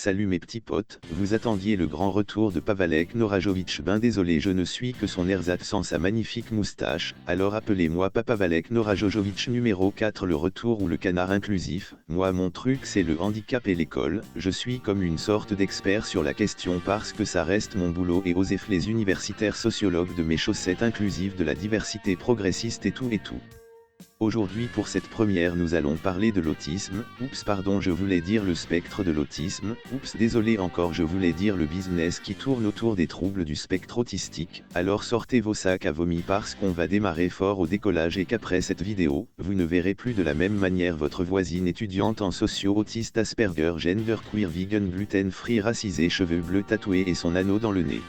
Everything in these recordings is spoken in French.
Salut mes petits potes, vous attendiez le grand retour de Pavalek Norajovic. Ben désolé, je ne suis que son ersatz sans sa magnifique moustache, alors appelez-moi Pavalek Norajovic numéro 4, le retour ou le canard inclusif. Moi mon truc c'est le handicap et l'école, je suis comme une sorte d'expert sur la question parce que ça reste mon boulot et OSEF les universitaires sociologues de mes chaussettes inclusives de la diversité progressiste et tout. Aujourd'hui pour cette première nous allons parler de l'autisme, oups pardon je voulais dire le spectre de l'autisme, oups désolé encore je voulais dire le business qui tourne autour des troubles du spectre autistique, alors sortez vos sacs à vomi parce qu'on va démarrer fort au décollage et qu'après cette vidéo, vous ne verrez plus de la même manière votre voisine étudiante en socio autiste Asperger genderqueer vegan gluten free racisée cheveux bleus tatoués et son anneau dans le nez.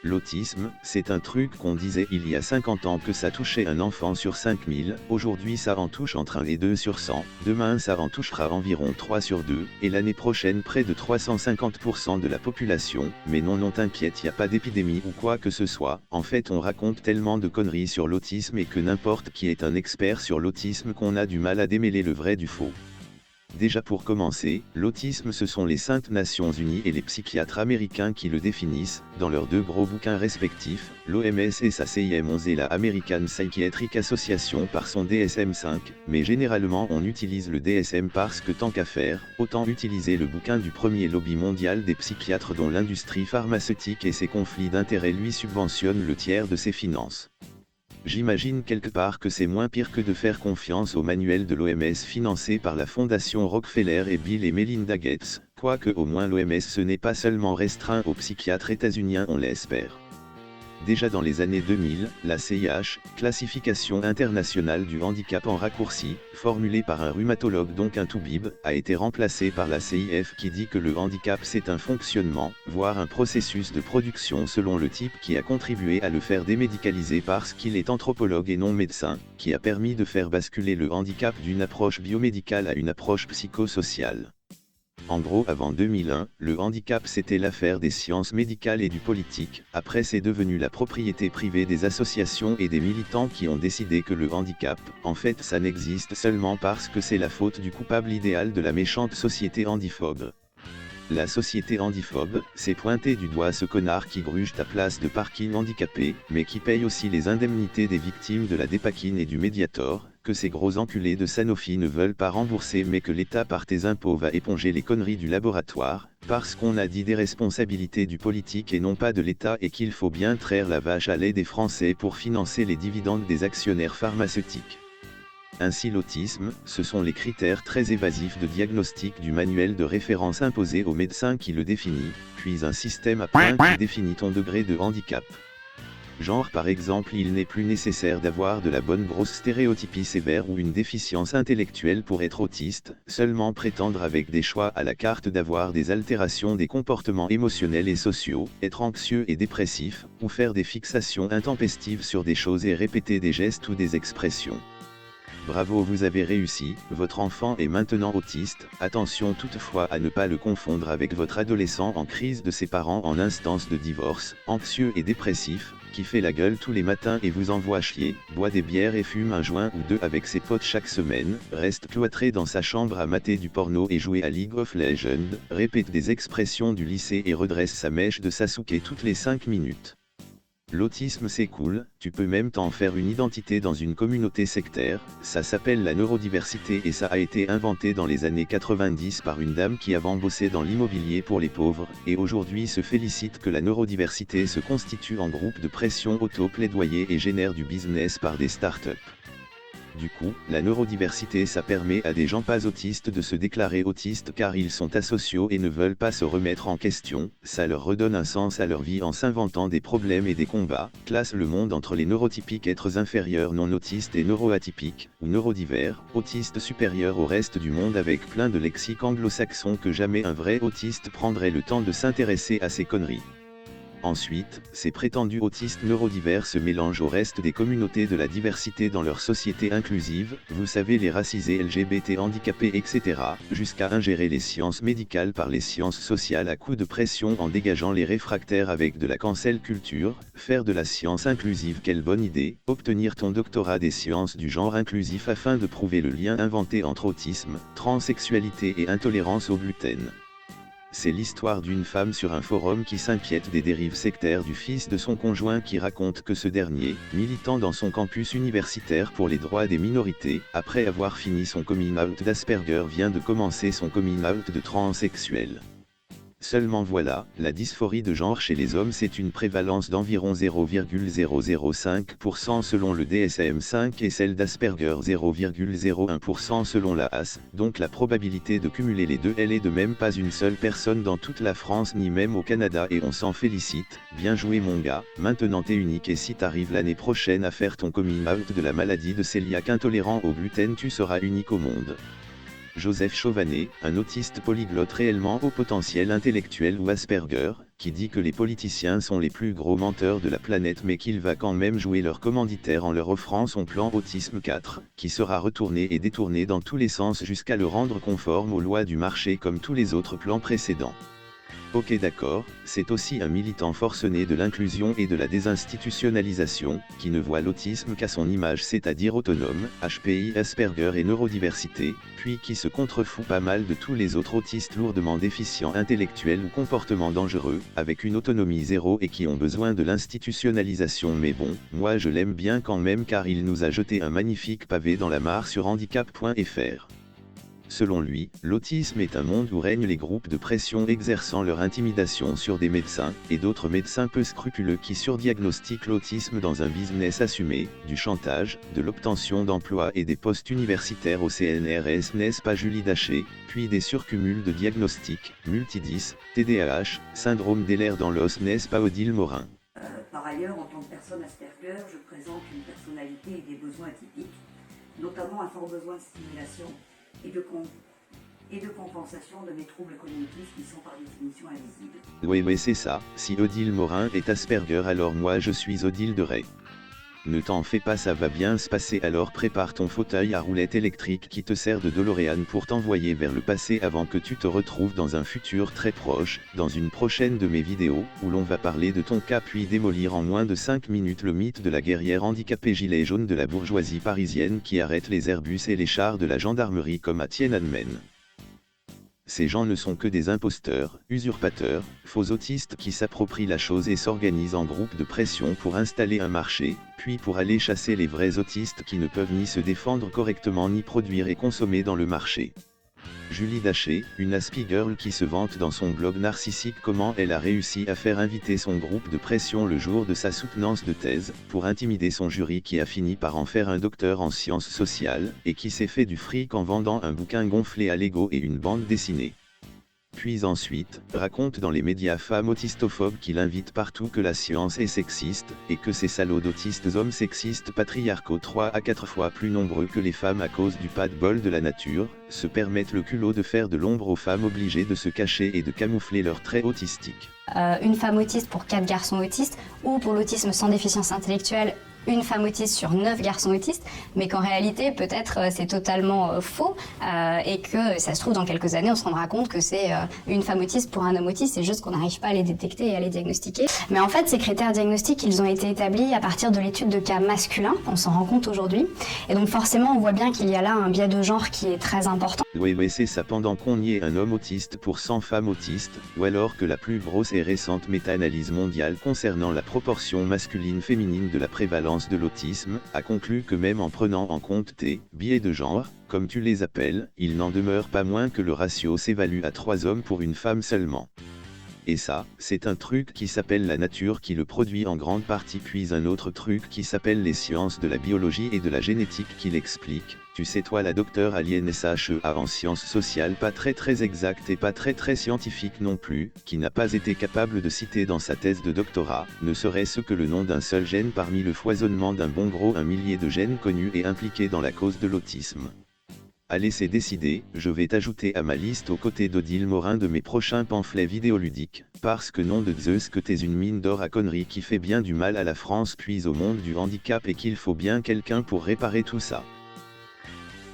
L'autisme, c'est un truc qu'on disait il y a 50 ans que ça touchait un enfant sur 5000, aujourd'hui ça en touche entre 1 et 2 sur 100, demain ça en touchera environ 3 sur 2, et l'année prochaine près de 350% de la population, mais non t'inquiète y a pas d'épidémie ou quoi que ce soit, en fait on raconte tellement de conneries sur l'autisme et que n'importe qui est un expert sur l'autisme qu'on a du mal à démêler le vrai du faux. Déjà pour commencer, l'autisme ce sont les 5 Nations Unies et les psychiatres américains qui le définissent, dans leurs 2 gros bouquins respectifs, l'OMS et sa CIM-11 et la American Psychiatric Association par son DSM-5, mais généralement on utilise le DSM parce que tant qu'à faire, autant utiliser le bouquin du premier lobby mondial des psychiatres dont l'industrie pharmaceutique et ses conflits d'intérêts lui subventionnent le tiers de ses finances. J'imagine quelque part que c'est moins pire que de faire confiance au manuel de l'OMS financé par la fondation Rockefeller et Bill et Melinda Gates, quoique au moins l'OMS ce n'est pas seulement restreint aux psychiatres états-uniens on l'espère. Déjà dans les années 2000, la CIH, Classification internationale du handicap en raccourci, formulée par un rhumatologue donc un toubib, a été remplacée par la CIF qui dit que le handicap c'est un fonctionnement, voire un processus de production selon le type qui a contribué à le faire démédicaliser parce qu'il est anthropologue et non médecin, qui a permis de faire basculer le handicap d'une approche biomédicale à une approche psychosociale. En gros avant 2001, le handicap c'était l'affaire des sciences médicales et du politique, après c'est devenu la propriété privée des associations et des militants qui ont décidé que le handicap, en fait ça n'existe seulement parce que c'est la faute du coupable idéal de la méchante société handiphobe. La société handiphobe, c'est pointer du doigt ce connard qui gruge ta place de parking handicapé, mais qui paye aussi les indemnités des victimes de la Dépakine et du Mediator, que ces gros enculés de Sanofi ne veulent pas rembourser mais que l'État par tes impôts va éponger les conneries du laboratoire, parce qu'on a dit des responsabilités du politique et non pas de l'État et qu'il faut bien traire la vache à lait des Français pour financer les dividendes des actionnaires pharmaceutiques. Ainsi l'autisme, ce sont les critères très évasifs de diagnostic du manuel de référence imposé au médecin qui le définit, puis un système à points qui définit ton degré de handicap. Genre par exemple il n'est plus nécessaire d'avoir de la bonne grosse stéréotypie sévère ou une déficience intellectuelle pour être autiste, seulement prétendre avec des choix à la carte d'avoir des altérations des comportements émotionnels et sociaux, être anxieux et dépressif, ou faire des fixations intempestives sur des choses et répéter des gestes ou des expressions. Bravo vous avez réussi, votre enfant est maintenant autiste, attention toutefois à ne pas le confondre avec votre adolescent en crise de ses parents en instance de divorce, anxieux et dépressif, qui fait la gueule tous les matins et vous envoie chier, boit des bières et fume un joint ou deux avec ses potes chaque semaine, reste cloîtré dans sa chambre à mater du porno et jouer à League of Legends, répète des expressions du lycée et redresse sa mèche de Sasuke toutes les 5 minutes. L'autisme c'est cool, tu peux même t'en faire une identité dans une communauté sectaire, ça s'appelle la neurodiversité et ça a été inventé dans les années 90 par une dame qui avant bossait dans l'immobilier pour les pauvres, et aujourd'hui se félicite que la neurodiversité se constitue en groupe de pression auto-plaidoyer et génère du business par des startups. Du coup, la neurodiversité ça permet à des gens pas autistes de se déclarer autistes car ils sont asociaux et ne veulent pas se remettre en question, ça leur redonne un sens à leur vie en s'inventant des problèmes et des combats, classe le monde entre les neurotypiques êtres inférieurs non autistes et neuroatypiques, ou neurodivers, autistes supérieurs au reste du monde avec plein de lexiques anglo-saxons que jamais un vrai autiste prendrait le temps de s'intéresser à ces conneries. Ensuite, ces prétendus autistes neurodivers se mélangent au reste des communautés de la diversité dans leur société inclusive, vous savez les racisés LGBT handicapés etc., jusqu'à ingérer les sciences médicales par les sciences sociales à coups de pression en dégageant les réfractaires avec de la cancel culture, faire de la science inclusive quelle bonne idée, obtenir ton doctorat des sciences du genre inclusif afin de prouver le lien inventé entre autisme, transsexualité et intolérance au gluten. c'est l'histoire d'une femme sur un forum qui s'inquiète des dérives sectaires du fils de son conjoint qui raconte que ce dernier, militant dans son campus universitaire pour les droits des minorités, après avoir fini son coming out d'Asperger vient de commencer son coming out de transsexuel. Seulement voilà, la dysphorie de genre chez les hommes c'est une prévalence d'environ 0,005% selon le DSM-5 et celle d'Asperger 0,01% selon la AS, donc la probabilité de cumuler les deux elle est de même pas une seule personne dans toute la France ni même au Canada et on s'en félicite, bien joué mon gars, maintenant t'es unique et si t'arrives l'année prochaine à faire ton coming out de la maladie de cœliaque intolérant au gluten tu seras unique au monde. Joseph Chauvanet, un autiste polyglotte réellement au potentiel intellectuel ou Asperger, qui dit que les politiciens sont les plus gros menteurs de la planète mais qu'il va quand même jouer leur commanditaire en leur offrant son plan Autisme 4, qui sera retourné et détourné dans tous les sens jusqu'à le rendre conforme aux lois du marché comme tous les autres plans précédents. Ok d'accord, c'est aussi un militant forcené de l'inclusion et de la désinstitutionnalisation, qui ne voit l'autisme qu'à son image c'est-à-dire autonome, HPI Asperger et neurodiversité, puis qui se contrefout pas mal de tous les autres autistes lourdement déficients intellectuels ou comportements dangereux, avec une autonomie zéro et qui ont besoin de l'institutionnalisation mais bon, moi je l'aime bien quand même car il nous a jeté un magnifique pavé dans la mare sur handicap.fr. Selon lui, l'autisme est un monde où règnent les groupes de pression exerçant leur intimidation sur des médecins, et d'autres médecins peu scrupuleux qui surdiagnostiquent l'autisme dans un business assumé, du chantage, de l'obtention d'emplois et des postes universitaires au CNRS n'est-ce pas Julie Daché, puis des surcumuls de diagnostics, multidis, TDAH, syndrome d'Ehlers dans l'os n'est-ce pas Odile Morin. Par ailleurs, en tant que personne Asperger, je présente une personnalité et des besoins atypiques, notamment un fort besoin de stimulation et de compensation de mes troubles cognitifs qui sont par définition invisibles. Oui c'est ça, si Odile Morin est Asperger alors moi je suis Odile de Ray. Ne t'en fais pas ça va bien se passer alors prépare ton fauteuil à roulette électrique qui te sert de DeLorean pour t'envoyer vers le passé avant que tu te retrouves dans un futur très proche, dans une prochaine de mes vidéos, où l'on va parler de ton cas puis démolir en moins de 5 minutes le mythe de la guerrière handicapée gilet jaune de la bourgeoisie parisienne qui arrête les Airbus et les chars de la gendarmerie comme à Tiananmen. Ces gens ne sont que des imposteurs, usurpateurs, faux autistes qui s'approprient la chose et s'organisent en groupe de pression pour installer un marché, puis pour aller chasser les vrais autistes qui ne peuvent ni se défendre correctement ni produire et consommer dans le marché. Julie Daché, une Aspigirl qui se vante dans son blog narcissique comment elle a réussi à faire inviter son groupe de pression le jour de sa soutenance de thèse, pour intimider son jury qui a fini par en faire un docteur en sciences sociales, et qui s'est fait du fric en vendant un bouquin gonflé à Lego et une bande dessinée. Puis ensuite, raconte dans les médias femmes autistophobes qu'il invite partout que la science est sexiste, et que ces salauds d'autistes hommes sexistes patriarcaux 3 à 4 fois plus nombreux que les femmes à cause du pas de bol de la nature, se permettent le culot de faire de l'ombre aux femmes obligées de se cacher et de camoufler leurs traits autistiques. Une femme autiste pour 4 garçons autistes, ou pour l'autisme sans déficience intellectuelle, une femme autiste sur 9 garçons autistes, mais qu'en réalité peut-être c'est totalement faux et que ça se trouve dans quelques années on se rendra compte que c'est une femme autiste pour un homme autiste, c'est juste qu'on n'arrive pas à les détecter et à les diagnostiquer. Mais en fait ces critères diagnostiques ils ont été établis à partir de l'étude de cas masculins, on s'en rend compte aujourd'hui, et donc forcément on voit bien qu'il y a là un biais de genre qui est très important. Oui c'est ça pendant qu'on y est un homme autiste pour 100 femmes autistes, ou alors que la plus grosse et récente méta-analyse mondiale concernant la proportion masculine-féminine de la prévalence de l'autisme, a conclu que même en prenant en compte tes biais de genre, comme tu les appelles, il n'en demeure pas moins que le ratio s'évalue à 3 hommes pour une femme seulement. Et ça, c'est un truc qui s'appelle la nature qui le produit en grande partie puis un autre truc qui s'appelle les sciences de la biologie et de la génétique qui l'explique. Tu sais toi la docteure Alienne SHEA en sciences sociales pas très exacte et pas très scientifique non plus, qui n'a pas été capable de citer dans sa thèse de doctorat, ne serait-ce que le nom d'un seul gène parmi le foisonnement d'un bon gros 1 millier de gènes connus et impliqués dans la cause de l'autisme. Allez c'est décidé, je vais t'ajouter à ma liste aux côtés d'Odile Morin de mes prochains pamphlets vidéoludiques, parce que nom de Zeus que t'es une mine d'or à conneries qui fait bien du mal à la France puis au monde du handicap et qu'il faut bien quelqu'un pour réparer tout ça.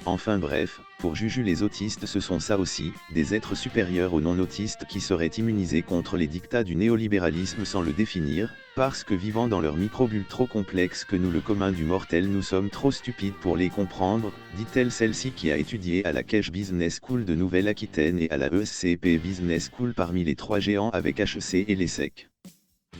Enfin bref, Pour Juju, les autistes ce sont ça aussi, des êtres supérieurs aux non-autistes qui seraient immunisés contre les dictats du néolibéralisme sans le définir, parce que vivant dans leur microbulle trop complexe que nous le commun du mortel nous sommes trop stupides pour les comprendre, dit-elle celle-ci qui a étudié à la Kesch Business School de Nouvelle-Aquitaine et à la ESCP Business School parmi les 3 géants avec HEC et l'ESSEC.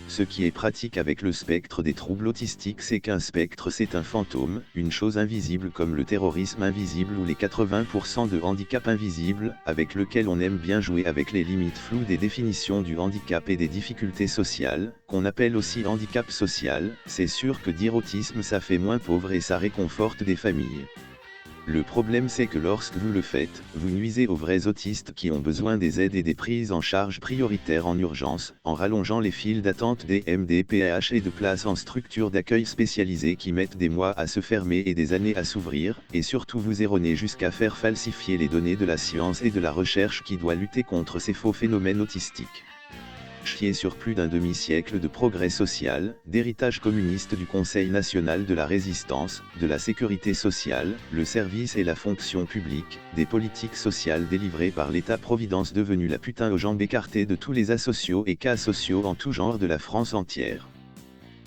Ce qui est pratique avec le spectre des troubles autistiques, c'est qu'un spectre c'est un fantôme, une chose invisible comme le terrorisme invisible ou les 80% de handicap invisible, avec lequel on aime bien jouer avec les limites floues des définitions du handicap et des difficultés sociales, qu'on appelle aussi handicap social. C'est sûr que dire autisme ça fait moins pauvre et ça réconforte des familles. Le problème c'est que lorsque vous le faites, vous nuisez aux vrais autistes qui ont besoin des aides et des prises en charge prioritaires en urgence, en rallongeant les files d'attente des MDPH et de places en structures d'accueil spécialisées qui mettent des mois à se fermer et des années à s'ouvrir, et surtout vous erronez jusqu'à faire falsifier les données de la science et de la recherche qui doit lutter contre ces faux phénomènes autistiques. Chier sur plus d'un demi-siècle de progrès social, d'héritage communiste du Conseil national de la résistance, de la sécurité sociale, le service et la fonction publique, des politiques sociales délivrées par l'État-providence devenu la putain aux jambes écartées de tous les asociaux et cas sociaux en tout genre de la France entière.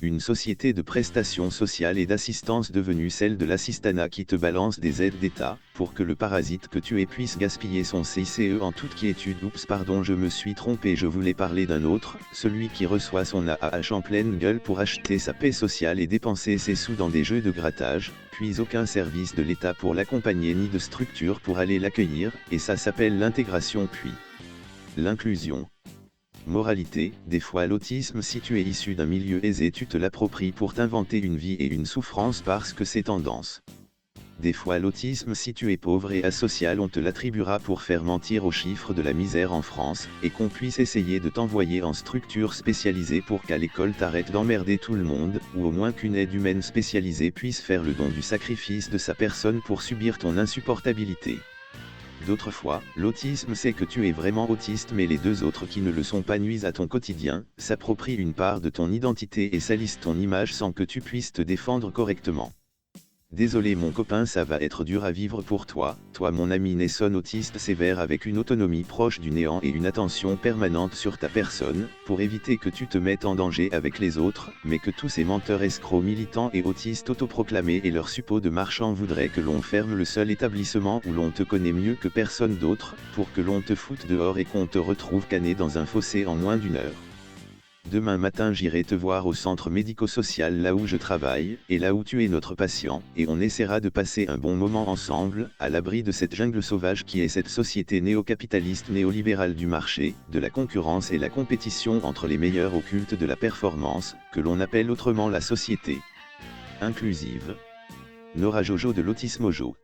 Une société de prestations sociales et d'assistance devenue celle de l'assistanat qui te balance des aides d'État, pour que le parasite que tu es puisse gaspiller son CICE en toute quiétude. Oups pardon je me suis trompé, je voulais parler d'un autre, celui qui reçoit son AAH en pleine gueule pour acheter sa paix sociale et dépenser ses sous dans des jeux de grattage, puis aucun service de l'État pour l'accompagner ni de structure pour aller l'accueillir, et ça s'appelle l'intégration puis l'inclusion. Moralité, des fois l'autisme si tu es issu d'un milieu aisé tu te l'appropries pour t'inventer une vie et une souffrance parce que c'est tendance. Des fois l'autisme si tu es pauvre et asocial on te l'attribuera pour faire mentir aux chiffres de la misère en France, et qu'on puisse essayer de t'envoyer en structure spécialisée pour qu'à l'école t'arrêtes d'emmerder tout le monde, ou au moins qu'une aide humaine spécialisée puisse faire le don du sacrifice de sa personne pour subir ton insupportabilité. D'autres fois, l'autisme c'est que tu es vraiment autiste mais les deux autres qui ne le sont pas nuisent à ton quotidien, s'approprient une part de ton identité et salissent ton image sans que tu puisses te défendre correctement. Désolé mon copain, ça va être dur à vivre pour toi, toi mon ami Nesson autiste sévère avec une autonomie proche du néant et une attention permanente sur ta personne, pour éviter que tu te mettes en danger avec les autres, mais que tous ces menteurs escrocs militants et autistes autoproclamés et leurs suppôts de marchands voudraient que l'on ferme le seul établissement où l'on te connaît mieux que personne d'autre, pour que l'on te foute dehors et qu'on te retrouve canné dans un fossé en moins d'1 heure. Demain matin j'irai te voir au centre médico-social là où je travaille, et là où tu es notre patient, et on essaiera de passer un bon moment ensemble, à l'abri de cette jungle sauvage qui est cette société néo-capitaliste néolibérale du marché, de la concurrence et la compétition entre les meilleurs au culte de la performance, que l'on appelle autrement la société inclusive. Nora Jojo de l'Autismojo.